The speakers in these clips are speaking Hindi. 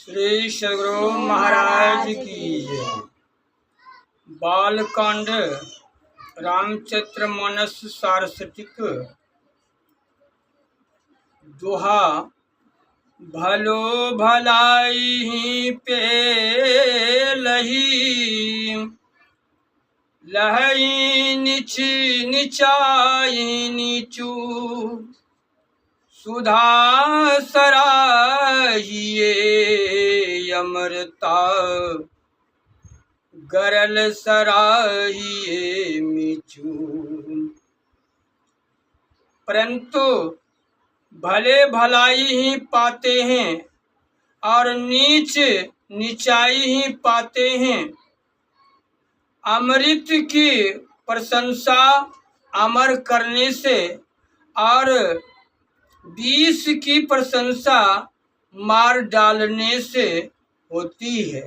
श्री सद्गुरु महाराज की जय। बालकांड रामचरित्र मानस सारस्वतिक दोहा। भलो भलाई पे लही, लहई निच निचाई नीचू, सुधा सराहिए अमृता, गरल सराहिए मीचू। परंतु भले भलाई ही पाते हैं और नीच निचाई ही पाते हैं। अमृत की प्रशंसा अमर करने से और विष की प्रशंसा मार डालने से होती है।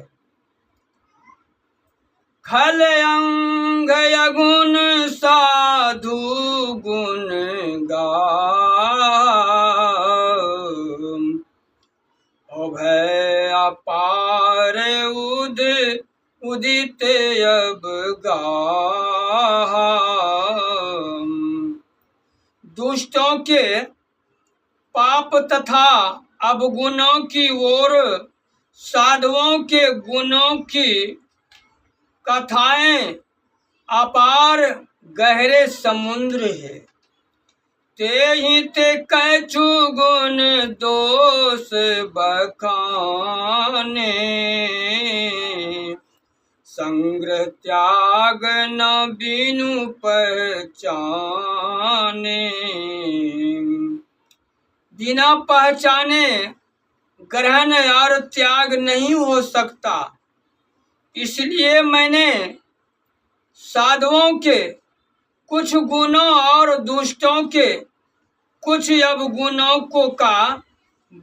खल अंग गुण साधु गुण गाम, अभय अपार उदित अब गाम। दुष्टों के पाप तथा अवगुणों की ओर साधुओं के गुणों की कथाएं अपार गहरे समुद्र है। ते ही ते कछु गुण दोष बखाने, संग्रह त्याग न बिनु पहचाने। बिना पहचाने ग्रहण और त्याग नहीं हो सकता। इसलिए मैंने साधुओं के कुछ गुणों और दुष्टों के कुछ अवगुणों को का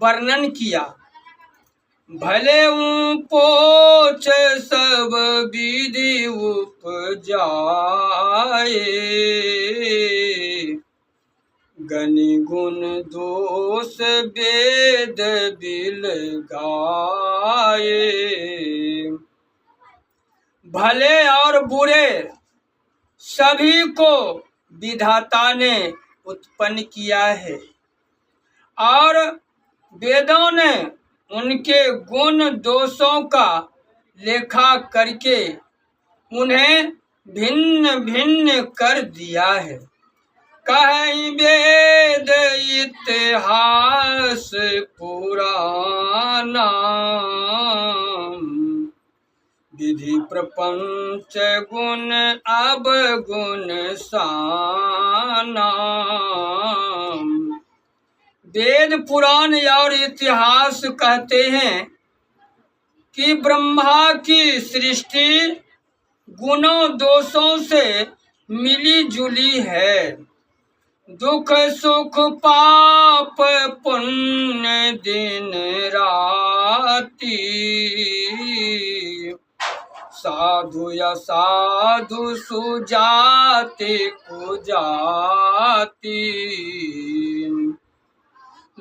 वर्णन किया। भले पोच सब विधि उपजाए, गनि गुण दोष वेद बिल गाए। भले और बुरे सभी को विधाता ने उत्पन्न किया है और वेदों ने उनके गुण दोषों का लेखा करके उन्हें भिन्न भिन्न कर दिया है। कहीं वेद इतिहास पुराना, विधि प्रपंच गुण अब गुण साना। वेद पुराण और इतिहास कहते हैं कि ब्रह्मा की सृष्टि गुणों दोषों से मिली जुली है। दुख सुख पाप पुण्य दिन राती, साधु या साधु सुजाति कुजाति।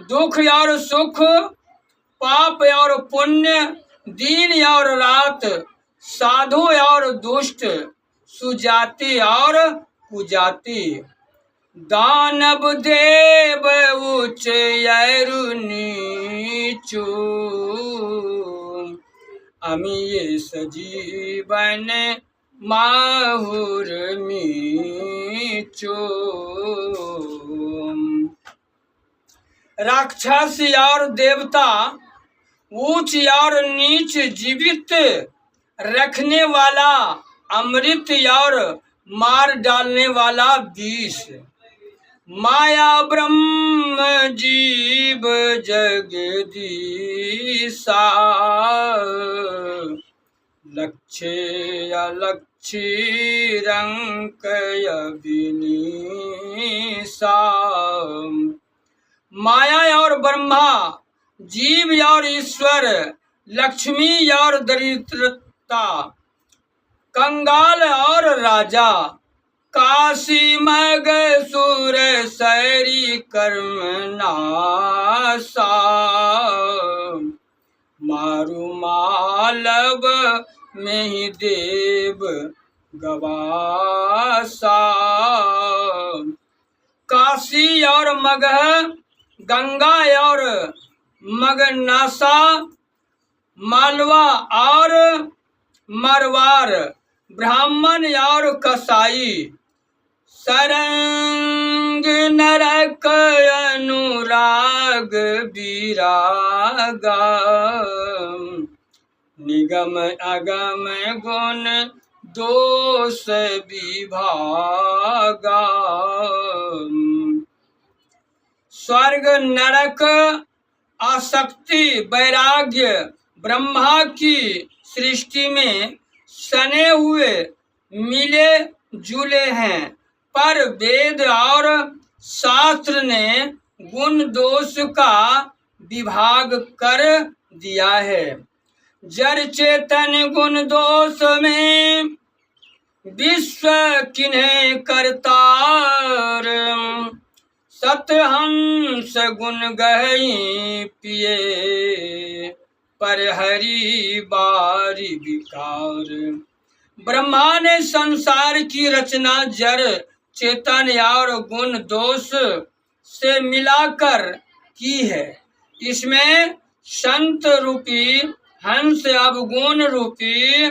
दुख और सुख, पाप और पुण्य, दिन और रात, साधु और दुष्ट, सुजाति और कुजाति। दानव देव उच्च और नीचू, अमीय सजीवन माहुर मीचो। राक्षस और देवता, ऊंच और नीच, जीवित रखने वाला अमृत और मार डालने वाला विष। माया ब्रह्म जीव जगदीशा, लक्ष्य अलक्ष्य रंक अभिनीसा। माया और ब्रह्मा, जीव और ईश्वर, लक्ष्मी और दरिद्रता, कंगाल और राजा, काशी मग सुर सैरी कर्म नासा। मारु मालव में ही देव गवासा। काशी और मगह, गंगा और मगनासा, मालवा और मरवार, ब्राह्मण और कसाई, सरंग नरक अनुराग विरागा, निगम अगम गुण दोष विभागा। स्वर्ग नरक आसक्ति वैराग्य ब्रह्मा की सृष्टि में सने हुए मिले जुले हैं, पर वेद और शास्त्र ने गुण दोष का विभाग कर दिया है। जड़ चेतन गुण दोष में विश्व किन्हे करतार, सतहंस गुण गहई पिए, पर हरि बारी विकार। ब्रह्मा ने संसार की रचना जड़ चेतन और गुण दोष से मिलाकर की है। इसमें संत रूपी हंस अवगुण रूपी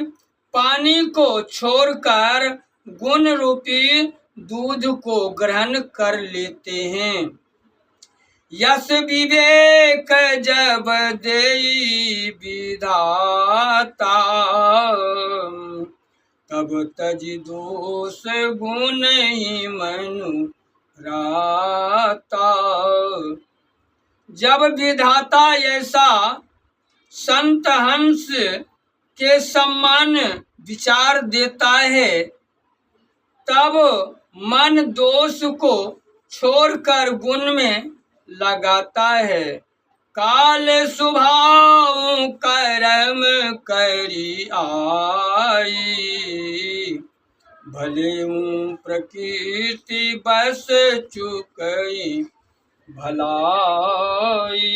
पानी को छोड़कर गुण रूपी दूध को ग्रहण कर लेते हैं। यस विवेक जब देई विधाता, तब तज दोष गुण ही मनु राता। जब विधाता ऐसा संत हंस के सम्मान विचार देता है, तब मन दोष को छोड़कर गुण में लगाता है। काल स्वभाव कर्म करी आई, भले प्रकृति बस चुकई भलाई।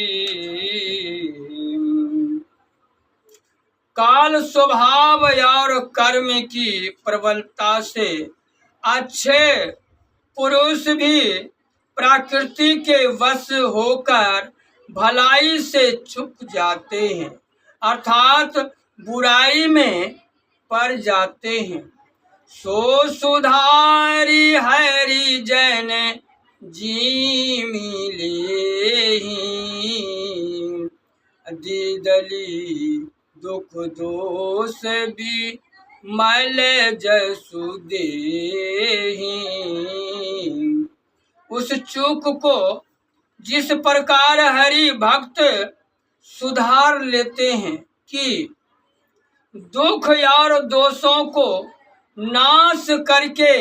काल स्वभाव और कर्म की प्रबलता से अच्छे पुरुष भी प्रकृति के वश होकर भलाई से चूक जाते हैं, अर्थात बुराई में पड़ जाते हैं। सो सुधारी हरि जन जी मिले, दीदली दुख दोष भी मल जसु देहि। उस चूक को जिस प्रकार हरि भक्त सुधार लेते हैं कि दुख और दोषों को नाश करके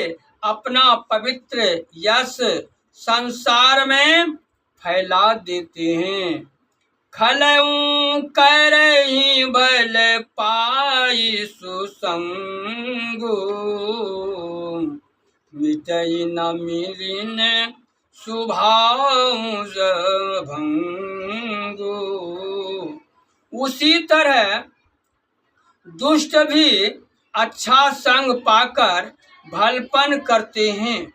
अपना पवित्र यश संसार में फैला देते हैं। खलऊ करहि बल पाई सुसंगो, मिटई न मिलिन सुभाव भंगो। उसी तरह दुष्ट भी अच्छा संग पाकर भलपन करते हैं,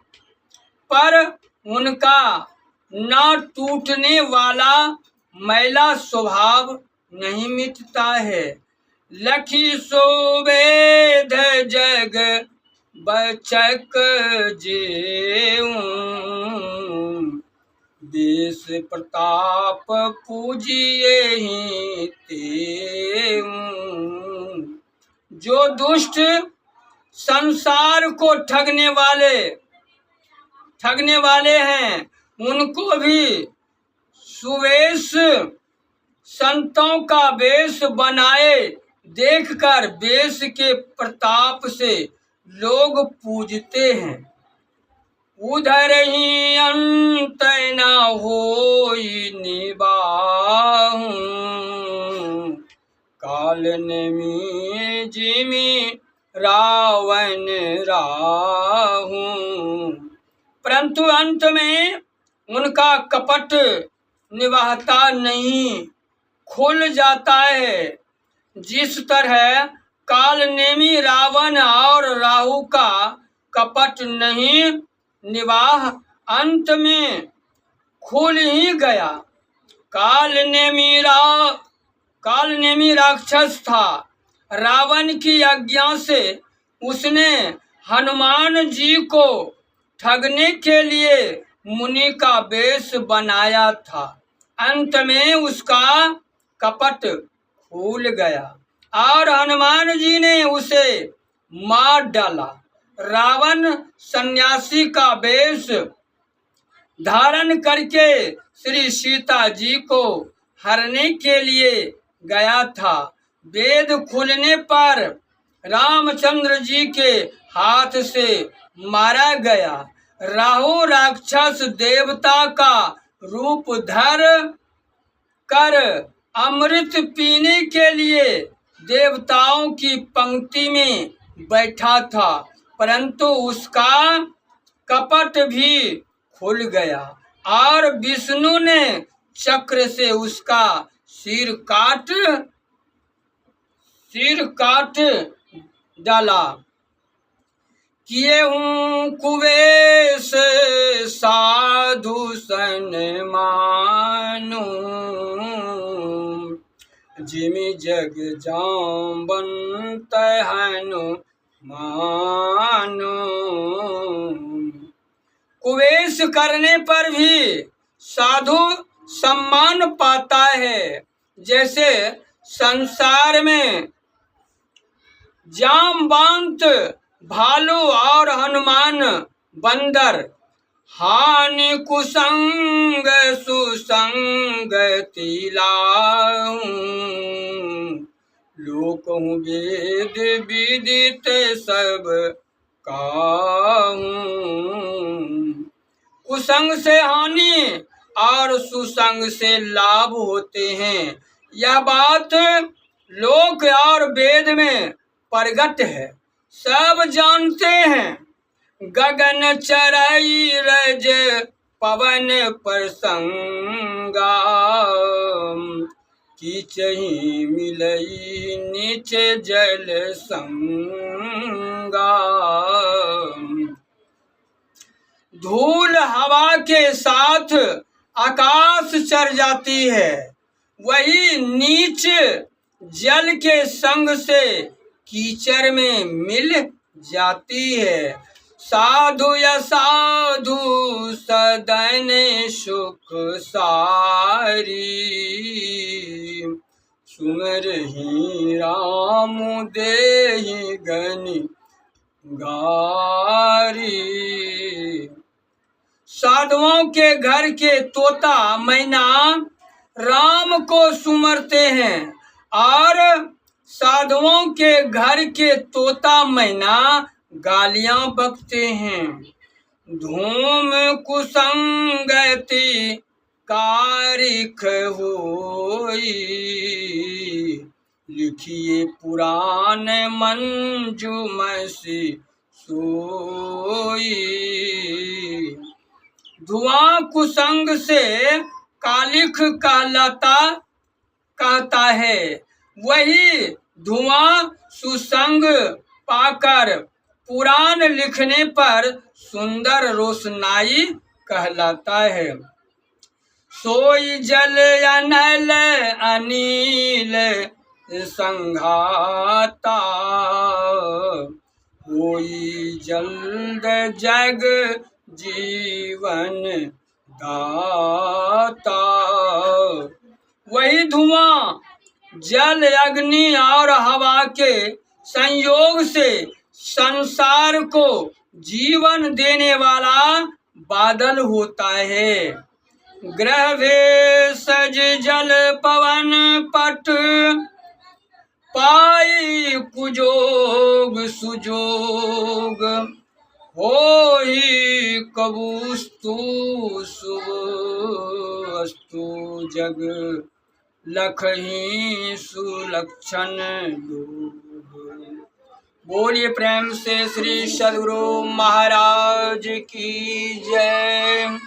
पर उनका न टूटने वाला मैला स्वभाव नहीं मिटता है। लखी सोवेद जग बचक जेऊं, देश प्रताप पूजिए ही तेऊं। जो दुष्ट संसार को ठगने वाले हैं, उनको भी सुवेश संतों का वेश बनाए देखकर वेश के प्रताप से लोग पूजते हैं। उधर ही अंत न होई निबाहु, काल नेमि जिमि रावण राहु। परंतु अंत में उनका कपट निभाता नहीं, खुल जाता है। जिस तरह कालनेमी रावण और राहु का कपट नहीं निवाह अंत में खुल ही गया। कालनेमी राक्षस था। रावण की आज्ञा से उसने हनुमान जी को ठगने के लिए मुनि का वेश बनाया था। अंत में उसका कपट खुल गया और हनुमान जी ने उसे मार डाला। रावण सन्यासी का वेश धारण करके श्री सीता जी को हरने के लिए गया था। वेद खुलने पर रामचंद्र जी के हाथ से मारा गया। राहु राक्षस देवता का रूप धर कर अमृत पीने के लिए देवताओं की पंक्ति में बैठा था, परंतु उसका कपट भी खुल गया और विष्णु ने चक्र से उसका सिर काट डाला। किए हूँ कुवेश साधु सन मानू, जिमि जग जाम्बन तहनु मानो। कुवेश करने पर भी साधु सम्मान पाता है। जैसे संसार में जामवंत भालू और हनुमान बंदर हानि कुसंग सुसंग तिलाऊं, लोक हूँ वेद विदित सब काहूं। कुसंग से हानि और सुसंग से लाभ होते हैं। यह बात लोक और वेद में प्रगट है, सब जानते हैं। गगन चराई रज पवन प्रसंगा, कीचहि मिलई नीचे जल संगा। धूल हवा के साथ आकाश चढ़ जाती है, वही नीच जल के संग से कीचड़ में मिल जाती है। साधु या साधु सदन सुख सारी, सुमरहि राम देहि गनि गारी। साधुओं के घर के तोता मैना राम को सुमरते हैं और साधुओं के घर के तोता मैना गालियां बकते हैं। धूम कुसंगति कारिख होई, लिखिए पुराण मंजुमसी सोई। धुआं कुसंग से कालिख कहता है, वही धुआं सुसंग पाकर पुराण लिखने पर सुंदर रोशनाई कहलाता है। सोई जल अनल अनिल संघाता, होई जल्द जग जीवन दाता। वही धुआं जल अग्नि और हवा के संयोग से संसार को जीवन देने वाला बादल होता है। ग्रह भेषज जल पवन पट, पाई कुजोग सुजोग। होई कबूस्तु शुभ अस्तु जग, लखही सुलक्षण लोग। बोलिए प्रेम से श्री सद्गुरु महाराज की जय।